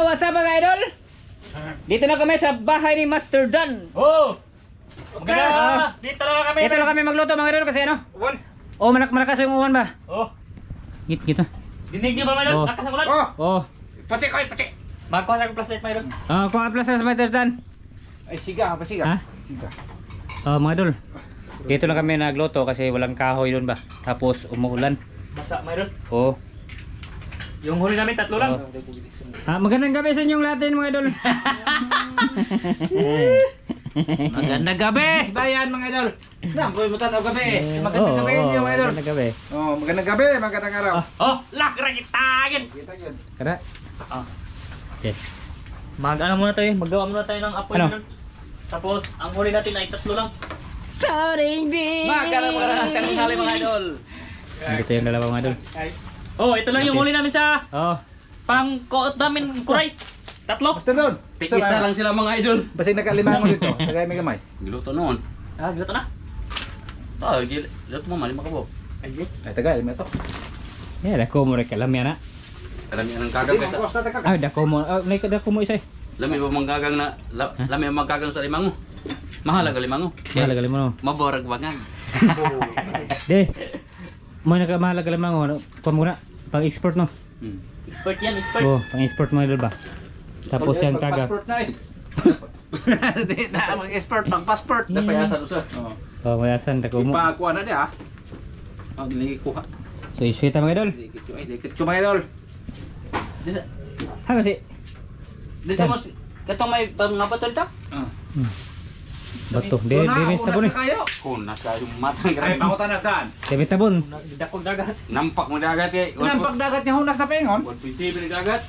What's up mga idol? Dito na kami sa bahay ni Master Dan. Oh! Maganda! Dito na kami! Dito na kami magluto mga idol kasi ano? Uwan! Oh, malakas yung uwan ba? Oh! Git na. Dinig niyo ba mga idol? Oh. Lakas ang ulan! Oh. Pati ko! Magkuha sa flashlight mga idol. Kuha plus sa Master Dan. Ay, siga, apa siga? Ha? Siga. Mga idol. Dito na kami nagluto kasi walang kahoy doon ba? Tapos umuulan. Basa mga idol. Oh. Yung huli namin tatlo lang. Magandang gabi sa inyong lahat mga idol. Magandang gabi, bayan mga idol. Nampoy mo tanaw gabi. Magandang gabi niyo mga idol. Magandang gabi. Oh, magandang gabi, magandang araw. Oh! Lakra kita! Kita yun. Kada. Okay. Mag-ano muna tayo, maggawa muna tayo ng apoy Ano? mga idol. Tapos, ang huli natin ay tatlo lang. Magandang tanghali mga idol. Dito yung dalawa mga idol. Oh, ito lang yung huli namin sa Oh. pang-koot namin kuray. Tatlo. Basta doon. Tig-isa lang sila mga idol. Basta nakalima mo dito. Tagay may gamay. Giluto noon. Giluto na. Giluto mo mali makabo. Ay, tagay mo to. Yeah, dako mo rin kalam yan ha. Alam niya ng kagang Di mo sa. tagay. Dako mo. Dako mo isa eh. Lami ba manggagang na lami ang magkagang sa limango. Mahalaga limango. Mahalaga mo no. Maborag bangan. De. Mo mahalaga lamang mo. Kuha muna. Pang-export no. Expert yan, expert. Oh, pang-export mga idol ba? Tapos yan kaga. Passport na eh. Di na mag-export, pang-passport. Napayasan usa. Oh. Oh, mayasan dako mo. Ipakuha na dia. Ang nikuha. So, isuita mga idol. Dikit ko mga idol. Dito Ha kasi. dito mo katong may pangapatal ta. Bato. Di tabon eh. Kunas kayo matang Ay, grabe. pangutan na saan? Di tabon. Dakog dagat. Nampak mo dagat kay. Nampak dagat niya hunas na pengon. 1.7 ni dagat.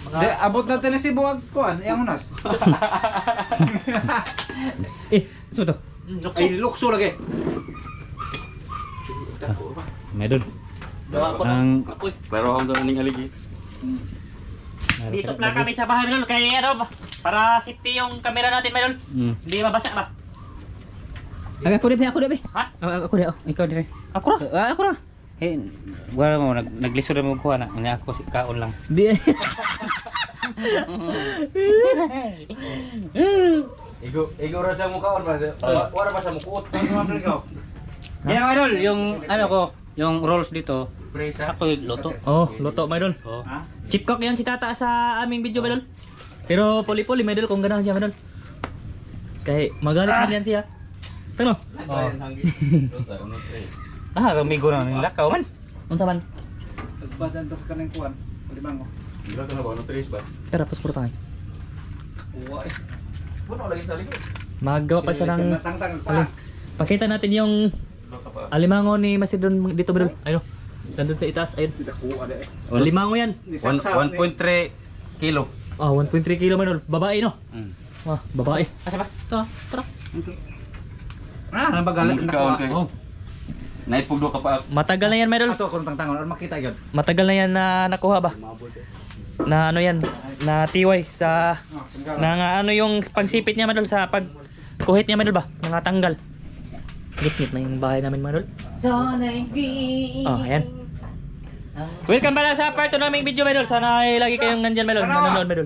Di, abot na tayo si buwag kuan, yung hunas. So to. Ay, lukso lagi. Mga idol. Gawa ko Ang ng apoy. Pero ang doon ning aligi. Dito pala kami sa bahay ng kaya ano para safety yung camera natin mga idol. Hindi mabasa ba? Ako di be. Ha? Ako di. Ikaw di. Ako ra. Ako ra. Eh, wala mo naglisod na mo kuha na. Nga ako si kaon lang. Di. Igo ra sa mukha or ba? Wala ba sa mukha? Ano man ikaw? Yan mga idol, yung ano ko, yung rolls dito. Presa. Ako yung luto. Oh, luto mga idol. Oh. Ha? Chip cook yan si tata sa aming video mga idol. Pero puli-puli mga idol kung ganahan siya mga idol. Kaya magalit man yan siya. Tano? Kamigo na ng lakaw man. Unsa man? Nagbadan ba sa kanang kuan? Limango. Giluto na ba no tres ba? Tara, paspor tayo. Uwa eh. Puno lagi tali ko. Magawa pa siya ng... Tang-tang Alin? Pakita natin yung alimango ni Masidon dito ba doon? Ayun. Nandun sa itaas. Ayun. Tidak kuha de. Alimango yan. 1.3 kilo. 1.3 kilo man doon. Babae no? Babae. Asa ba? Tara, tara. Ah, nabagalan Ikaw na kay. kuha. Naipugdo ka pa. Matagal na yan, Medol. Ato kung tang-tangon or makita gyud. Matagal na yan na nakuha ba? Na ano yan? Na tiway sa... Na nga ano yung pagsipit niya, Medol, sa pagkuhit niya, Medol ba? Nangatanggal. Gitgit na yung bahay namin, Medol. Oh, ayan. Welcome pala sa part 2 naming video, Medol. Sana ay lagi kayong nandyan, Medol. Nanonood, Medol.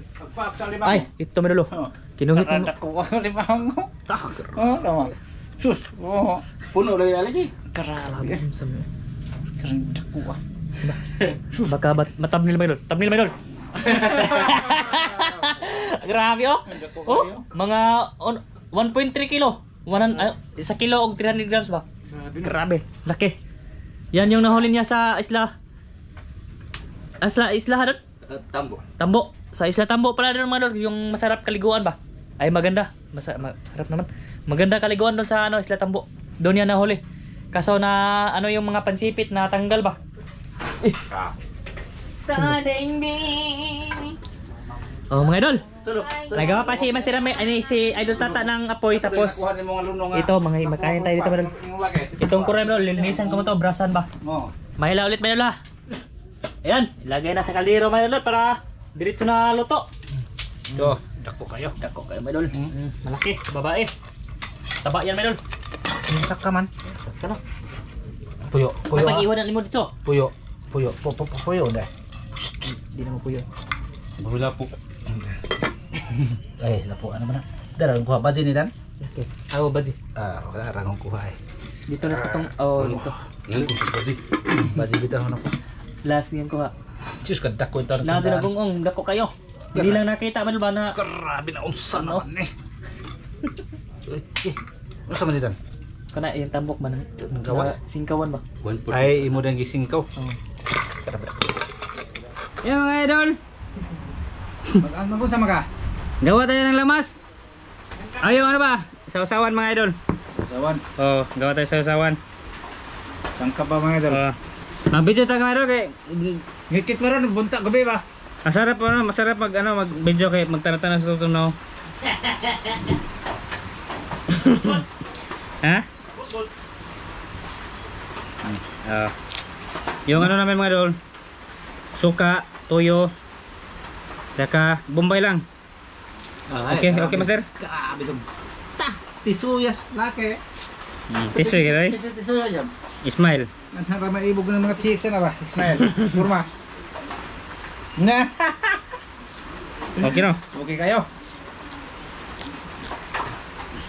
Ay, ito, Medol. Kinuhit mo. Kuha limango. Oh, tama. Sus. Oh. Puno lagi lagi. Karami. Karang kuha. Baka matamnil, Medol. Tamnil, Medol. Grabe, oh. Oh, mga 1.3 kilo. 1 kilo og 300 grams ba? Grabe, laki. Yan yung nahuli niya sa isla. Isla doon? Tambo. Tambo. Sa isla Tambo pala doon mga doon, yung masarap kaliguan ba? Ay maganda. Masarap naman. Maganda kaliguan doon sa ano, isla Tambo. Doon yan nahuli. Kaso na ano yung mga pansipit na tanggal ba? Oh mga idol. Nagawa pa si Master Rame, si Idol Tata ng apoy tapos Kuha ni mga lunong. ito mga makain tayo dito mga idol. Itong kuray mga idol, linisan ko mo to, brasan ba? Oh. Mahila ulit mga idol ha. Ayan, ilagay na sa kaldero mga idol para diretso na luto. So, dako kayo mga idol. Malaki, babae. Taba yan mga idol. Sak ka man. Kano? Puyo, May pag-iwan ng limon dito. Puyo. Puyo, puyo deh. Hindi na mo puyo. Lapok. Eh, lapok ano ba na? Darang kuha ba ni Dan? Okay. Ako ba di? Ah, wala rang kuha eh. Dito na sa tong oh dito. Ngayon ko ba di? Baji bitaw na ko. Last niyan ko ha. Sus kaddak ko ito. Na dira bungong dako kayo. Hindi lang nakita man ba na Grabe na unsa Ano? naman eh. Unsa man ni Dan? kana yung tambok man Gawas? singkawan ba? 140. Ay imo dang gisingkaw. Oh. Yan mga idol. Mag-ano ko sa maga? Gawa tayo ng lamas. Ayaw ano ba? Sausawan mga idol. Sawan. Oh, gawa tayo sausawan. Sangka pa mga idol. Oh. Mag-video tayo mga idol kay Ngikit mo ron bunta gabi ba? masarap ano, masarap mag-video kay magtanong-tanong sa tutunaw. Ha? Yung ano namin mga idol, suka, tuyo, saka bombay lang. Okay, okay master. Grabe dong. Tisuyas laki. Tisoy kita eh. Tisuyas yan. Ismail. Nantara maibog ng mga chicks na ba? Ismail. Kurma. Na. Okay no? Okay kayo.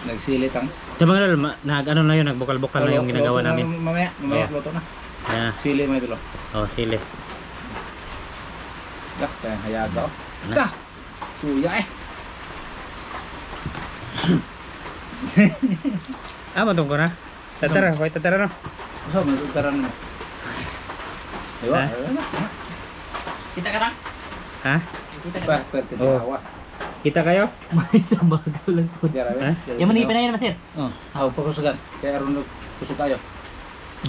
Nagsilit ang. Ito mga idol, nag-ano na yun, nagbukal-bukal na yung ginagawa namin. Mamaya luto na. Yeah. Sili mo ito lo. Oh, sili. Dak, kaya hayaga oh. Ano? Ta. Suya eh. Matong ko na. Tatara, koy tatara no. So, may utaran mo. Diba? Ha? Kita ka lang. Ha? Ba, pwede tinawa. Kita kayo? May sa bago lang po. Ha? Yung manipin na yan masir. Oh, ako pakusugan. Kaya aron kusog kayo.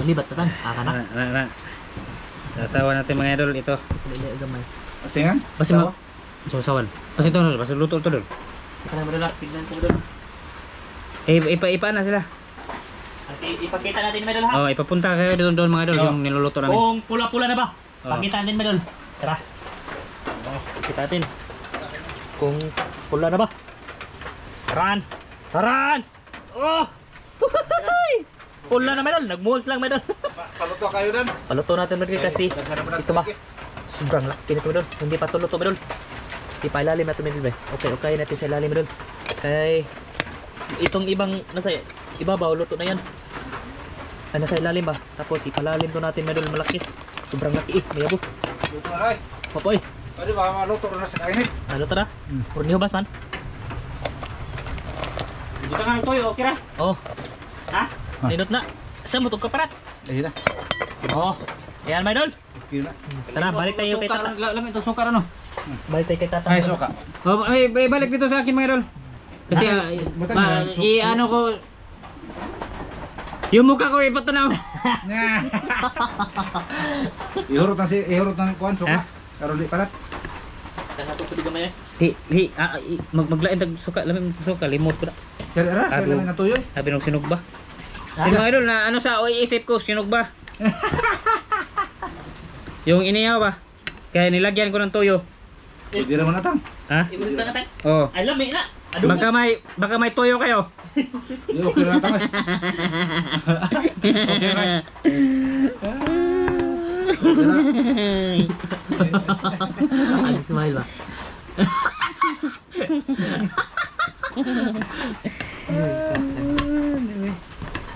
Malibat na tan. Akana. Na. Sasawa natin mga idol ito. Dili gamay. Asingan? Basta mag sausawan. Basta ito, basta luto ito doon. Kita na madala. Tignan ko doon. Ipa na sila. Okay, ipakita natin ni Medol ha. Oh, ipapunta kayo doon mga idol yung niluluto namin. Kung pula-pula na ba? Oh. Pakita natin Medol. Tara. Kita natin. Kung pula na ba? Taran! Taran! Oh! Pula na Medol. Nag-moles lang Medol. Paluto kayo dan. Paluto natin Medol kasi ito ba? Sobrang laki nito Medol. Hindi pa ito luto Medol. Di pa ilalim natin Medol. Okay natin sa ilalim Medol. Kay itong ibang nasa ibabaw luto na yan. Ay nasa ilalim ba? Tapos ipalalim to natin Medol malaki. Sobrang laki may abo. Luto na ray. Papoy. Pwede ba maluto na sa kainit? Luto na. Puro niyo bas man. Dito nga ito, okay ra? Oh. Ha? Nindot na. Saan mo itong kaparat? Ayun na. Oh. Ayan Medol. Okay na. Tara balik tayo kay tata. Lang ito sukar ano? Balik tayo kay tata. Ay, suka. Oh, ay balik dito sa akin mga idol. Kasi ano ko yung mukha ko ipatunaw. Ihurot ng kuan suka. Karon di palat. Tanga to pud gamay. Maglain tag suka, lamin suka limot ko na. Sir ara, kay lamin na tuyo. Sabi nung sinog ba? Yung mga idol na ano sa isip ko, sinog ba? Yung inihaw ba? Kaya nilagyan ko ng toyo. Pwede naman natang. Ha? Ibalik na natin. Oh. Ay lami na. Baka may toyo kayo. Di okay na natang. Okay na. Ay smile ba?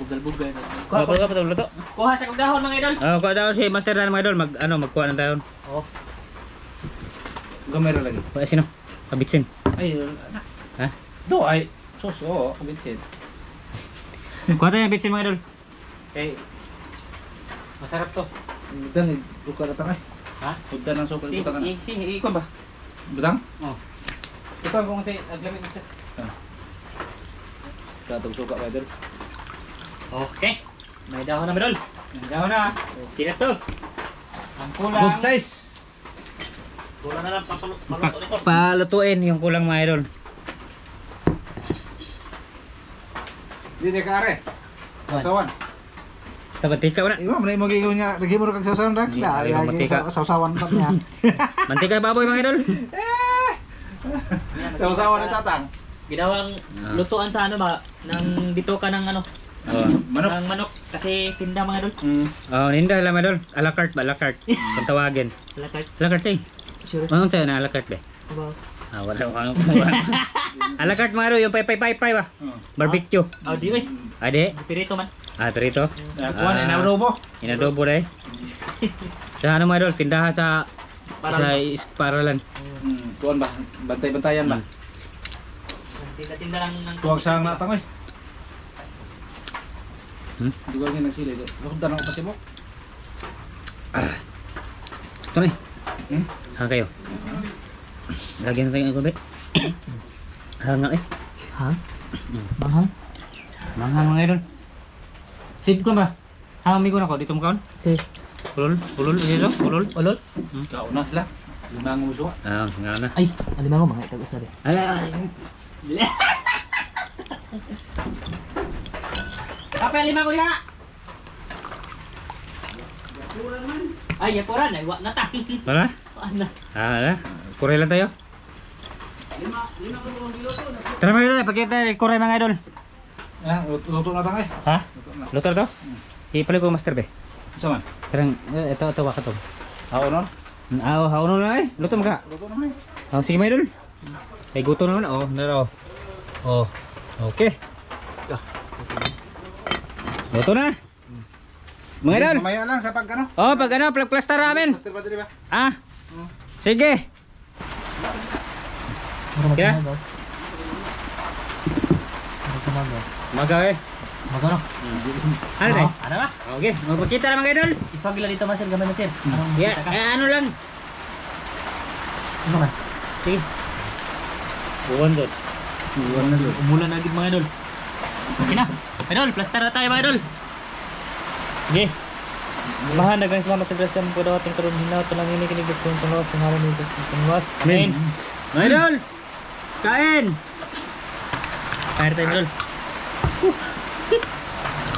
Bugal-bugal. Kuha luto. Kuha sa kagahon mga idol. Oh, kuha daw si Master Dan mga idol, magkuha ng taon. Oh. Gamay ra lagi. Kuha sino? Kabitsin. Ay, Ha? do ay. Sos, oo, kabitsin. Kuha tayo ng bitsin mga idol. Okay. Masarap to. Dan, buka na tang ay. Ha? Pagdan ng suka, buka na. Ikuha ba? Butang? Oh. Ikuha kung si aglamit Master. Katong suka ka dal. Okay. May dahon na Medol. Nandiyan na. Okay na to. Ang kulang. Good size. Kulang na lang papaluto nito. Palutuin yung kulang mga idol. Di ka are. Sasawan. Tabatika na. Iwa, manay mo gigaw niya. Lagi mo rin kang sasawan rak. Ay, mantika. Sasawan pa niya. Mantika baboy mga idol. Sasawan ni tatang. Ginawang lutuan sa ano ba? Nang dito ka ng ano? Oh. Manok. Ng manok. Kasi tinda mga idol. Oh, ninda lang mga idol. A la carte ba? A la carte. Kung tawagin. Lakay. A la carte eh. Sure. Anong sa'yo na a la carte ba? Wala akong alagart mga idol, yung pay ba? Barbecue. Oh, di oy. Ade. Pirito man. Perito. Kuan inadobo. Inadobo dahil. Sa ano mga idol, tindahan sa paralan. Kuan ba? Bantay-bantayan ba? Tinda-tinda lang ng Tuwag sa natang oy. Hmm? Dugang nga nagsili. Lukudan ako pati mo. Ito na eh. Hanga kayo. Lagyan natin ang gabi. Hanga eh. Hang? Manghang? Manghang mga idol. Sid ko ba? Hangami ko na ko. Dito mo kaon? Si Ulol? Ulol? Dito? Ulol? Ulol? Kauna sila. Lima ang musuha. Nga na. Ay, alimango mga itag usabi. Ay. Kapal lima ko ya. Ay, yakuran ay wa na ta. Wala? Ano? Wala. Kuray lang tayo. Tara mga idol, pakita kuray mga idol. Luto na tangay. Ha? Luto na to? Ipalik ko master be. Sama. Terang, ito waka to. Ako non? Hauno na eh. Luto mo ka. Luto na may. Sige mga idol. Ay guto naman. Naro. Okay. Luto na. Mga idol. Mamaya lang sa pagkano. Pag ano, plug-plaster namin. Master ba dili ba? Sige. Kaya? Maga eh. Magano? Ano na? Ano ba? Okay, magpakita na mga idol. Iswag gila dito masir, gamay masir. Anong Yeah, kita ka? ano lang. Ano man? Sige. Buwan doon. Umulan na agad mga idol. Okay na. Idol, plaster na tayo mga idol. Sige. Mahal na guys, salamat sa grasya mo po daw ating karoon hinaw. Ito lang ini kinigis ko yung tungwas. Ang halang nito sa tungwas. Amen. Mga idol. Kain. Kain tayo mga idol.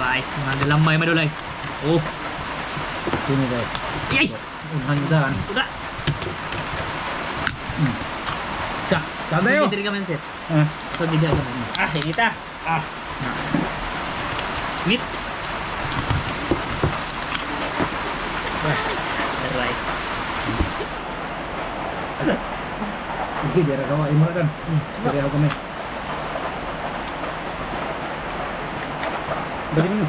Right, mga galambay mga idol ay. Sino ba? Iyay! Hangdan. Uda! Sabayo. So, dito kami sir. Ah. So, dito kami. Higita. Meat. Right. Sige, dira ka imo na kan. Diri ako kami. Balik mo.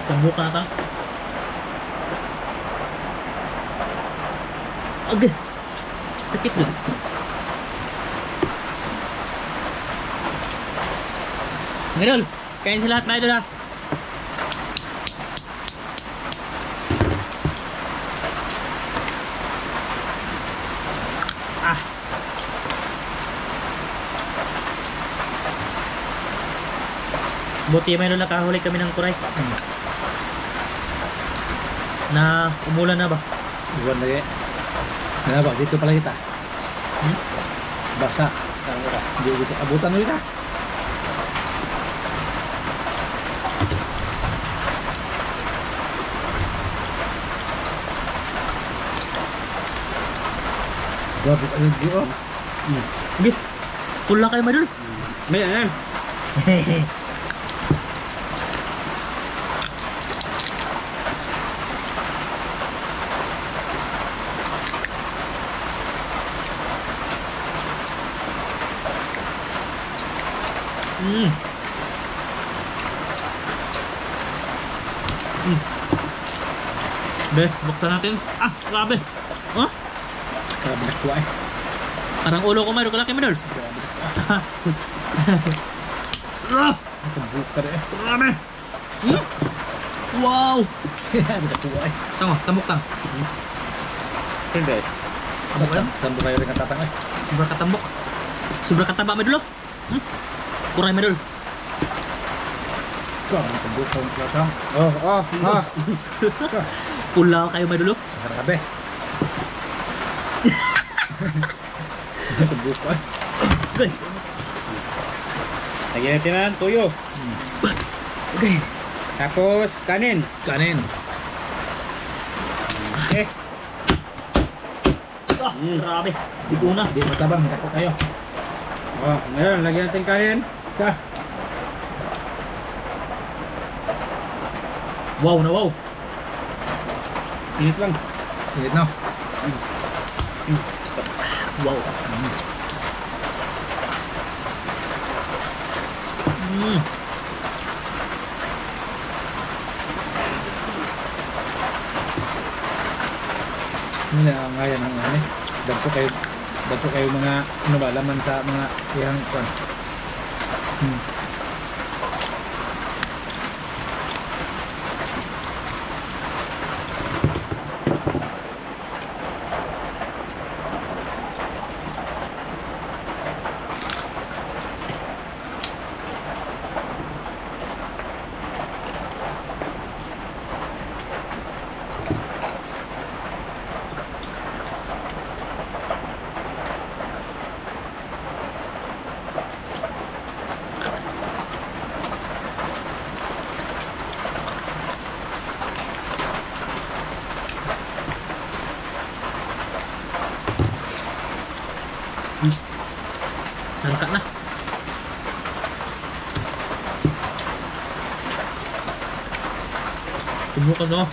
Tambok na ta. Agay. Sakit na. Mga idol, kain sa lahat mga idol ha. Buti may nakahuli kami ng kuray. Na umulan na ba? Buwan lagi. Ano ba? Dito pala kita. Basa. Hindi dito. Abutan mo kita. Grabe ka yung diyo. Sige. Pula kayo madul. May yan. Be, buksan natin. Grabe. Grabe na kuha eh. Parang ulo ko mayroon kalaki madul. Buka rin eh. Grabe. Wow. Grabe na kuha eh. Tama, tambok tang. Sinde. Tambok yan. Sambo kayo rin ang tatang eh. Sobra katambok. Sobra kataba madul. Kuray madul. Grabe na buka yung klasang. Pula kayo madul. Grabe. Buka eh. Okay. Lagyan natin na ng tuyo. Okay. Tapos kanin. Kanin. Okay. Grabe. Di ko na. Di matabang. Kako kayo. Ngayon, lagyan natin kanin. Wow na wow. Init lang. Init na. Wow. Mm. Hindi na nga yan ang ano. Dagpo kayo mga ano ba, laman sa mga iyang kwan. Sangka na. Tumukan na.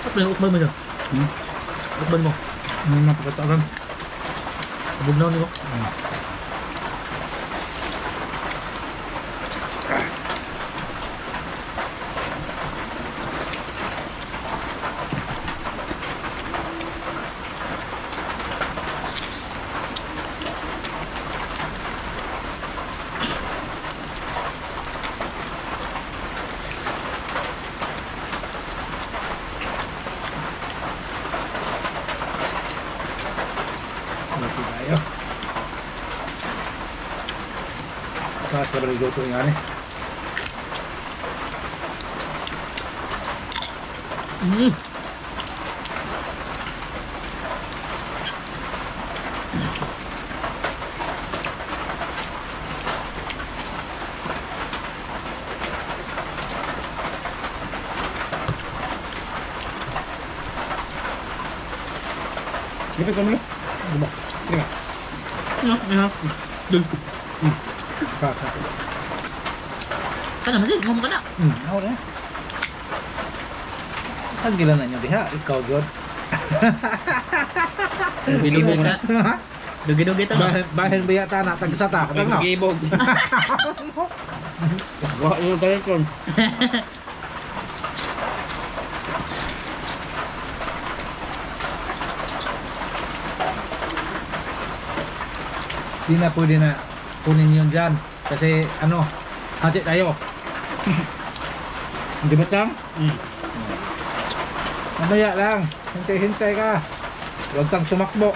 Apa yung ukbal mo dyan? Ukbal mo. Ano na pagkataran? Abugnaw niyo. Mati tayo. Kasi ba nagluto nga ni? Lipit ka mo lang. Diba? Diba? Ano? Dul. Kaka. Kana masin, mo ka na. Ako na. Ang gila na niyo diha. Ikaw, God. Dugi-dugi ka. Dugi-dugi ta. Bahin ba yata na? Tagsata. Gibog. Wah, yung tayo kon. Di na pwede na kunin yun dyan. Kasi ano, hati tayo. Hindi ba tang? Mamaya lang. Hintay-hintay ka. Huwag kang sumakbo.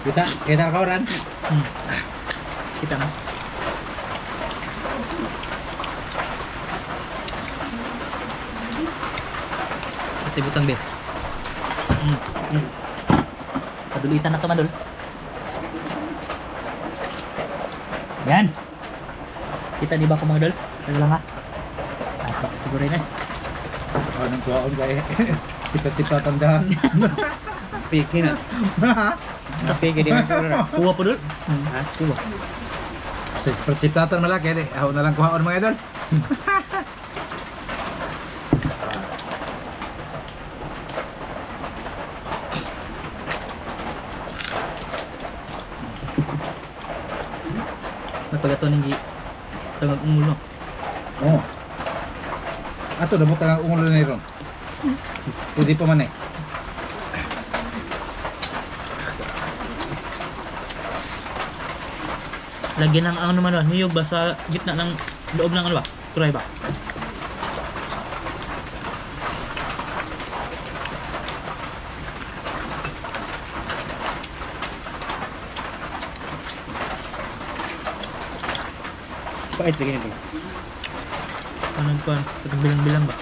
Kita kau Ran. Kita na. Tibutan be. Padulitan na to madol. Yan. Kita di ba ko mga dol? Ano lang ha? Apak siguro yun eh. Anong kuwaon kaya? Tipa-tipa tandaan. Piki na. Piki di man siguro. Kuha po dol? Ha? Kuha. Persiptatan malaki. Ako na lang kuwaon mga idol. Napagato ng tangag umulo. Oo. Ato, dabot ang ungulo na yun. Pwede pa man eh. Lagyan ng ano naman niyog ba sa gitna ng loob ng ano ba? Kuray ba? Pait lagi nito. Anong kuhan? Katong bilang-bilang ba?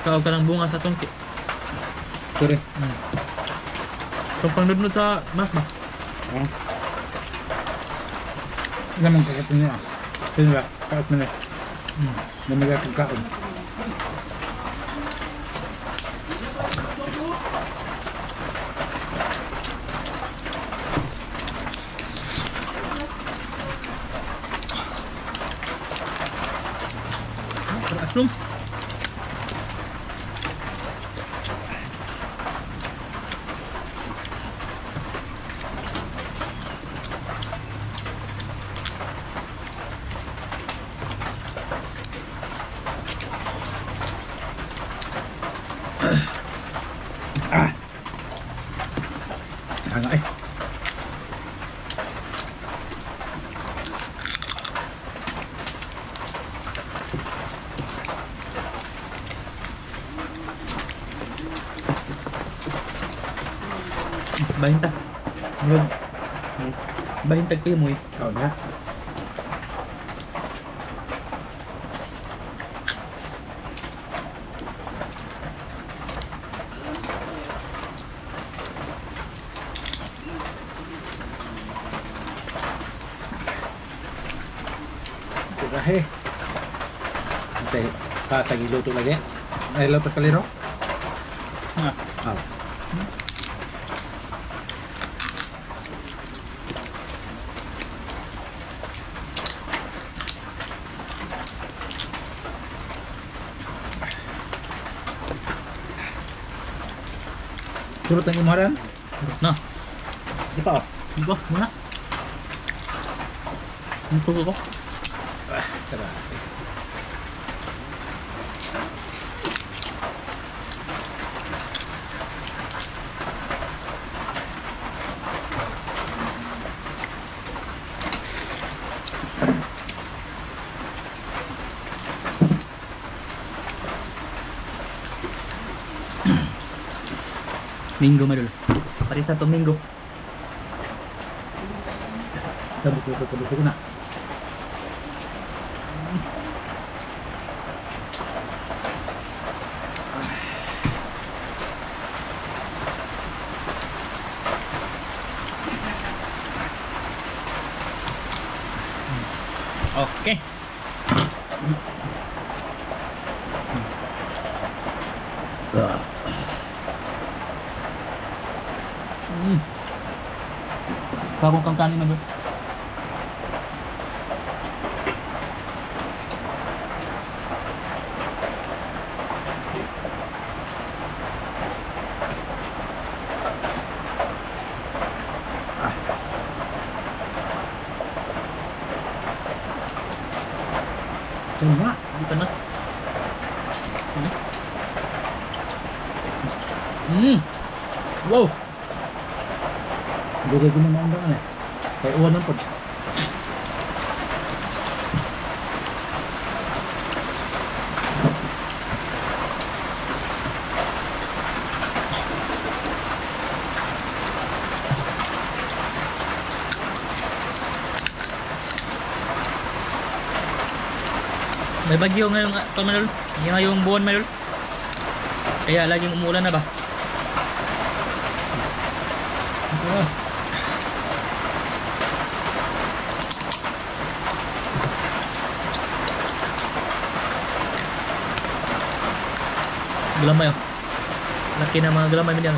Kaog ka ng bunga sa tungki. Sorry. Kung pangnudnud sa mas ba? Naman kakatun niya. Sino ba? Kaat mo na. Namiga kong kaon. mushroom. Hanga eh. Bahintag. Bahintag kayo mo eh. Kau na. Gahe. Ate, pasang iluto lagi. Ay, luto kaliro. Ah. Ah. Surut ang imuharan? No. Di pa oh. Iko, muna. Ito ko. Tara. Minggo madul. Pari satu minggo. Tabuk na. Oke. Bagong kang kanin madul. Cuma. Di panas. Wow. Dugay ko naman ang bangan eh. Kaya uwan ng pod. May bagyo ngayong ito madul. Ngayong buwan madul. Kaya laging umulan na ba? Gelamay oh. Laki na mga gelamay mo diyan.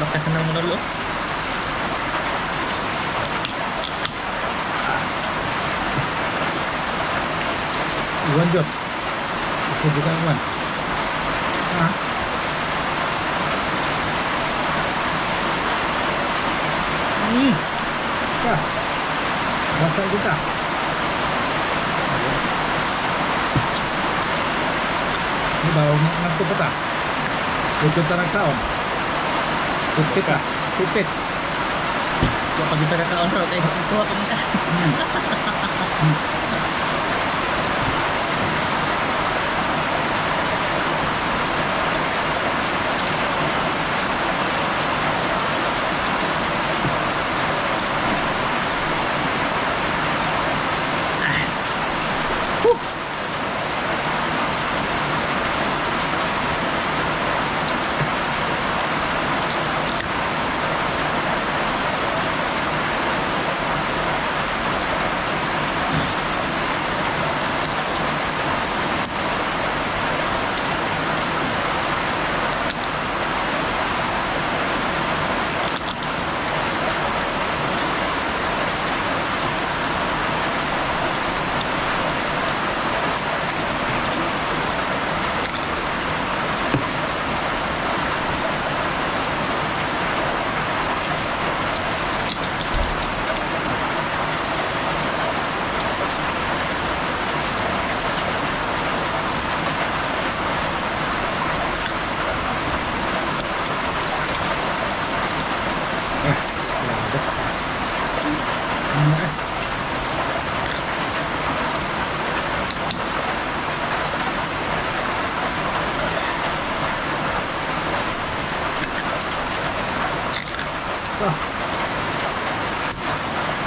Bakas na mo dulu. Uwan Job. Ito juga uwan. Ha? Ya. Basah kita. Ini bawa ngantuk kita. Ikut tarak tahun. Pipit ah. Pipit. Kok pag kita kakaon raw kay kuha ko ka.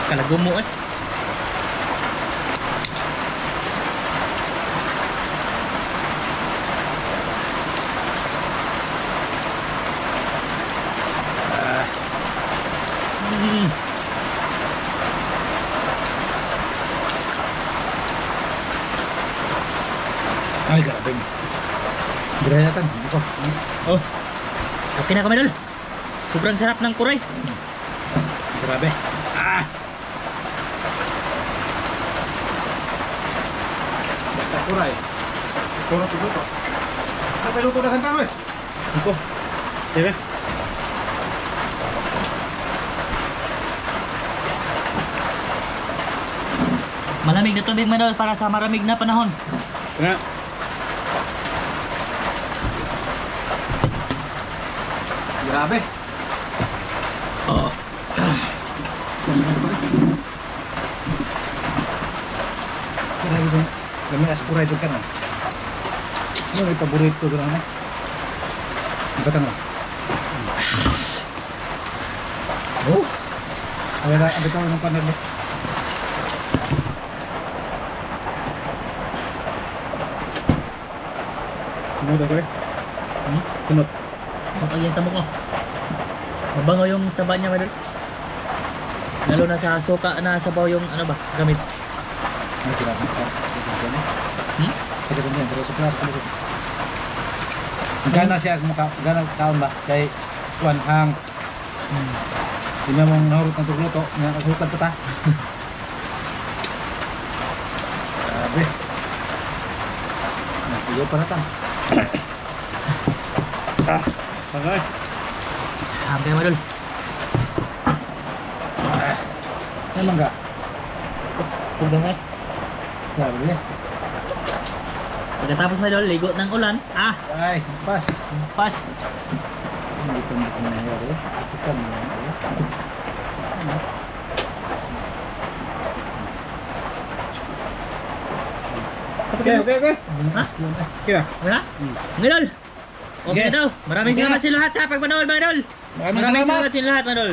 Kalagom mo eh. Ay, grabe. Granatan. Ito. Oh. Okay na kami dol. Sobrang sarap ng kuray. Grabe. Ah! Basta kuray. Puro tuguto. Kapay luto na kanta mo eh. Ito. Sige. Malamig na tubig man dol para sa maramig na panahon. Nga. Grabe. Grabe ito. Kami aspura ito ka na. Ano yung paborito ko lang na? Iba tanong. Oh! Abi tayo ng panel. Sunod ako eh. Sunod. Makagyan sa mukha. Mabango yung taba niya madol. Lalo na sa suka na sabaw yung ano ba, gamit. Ano grabe? Hmm? Sige din yan. Pero supra. Gana siya. Gana kaon ba? Kay Juan Hang. Hindi mong nahurot ng tugluto. Nakahutan pa ta. Grabe. Nasiyo pa na ta. Okay. Hanggang madol. Ano nga? Tugdang eh. Grabe. Pagkatapos madol, ligo ng ulan. Ah, Ay, pas. pas. Hindi ko nangyari. Ito nangyari. Okay. Ha? Kira. Wala? Madol. Okay Okay. daw. Maraming Okay salamat na. sa lahat sa pagmanood, madol. Maraming Maraming salamat. salamat sa lahat, madol.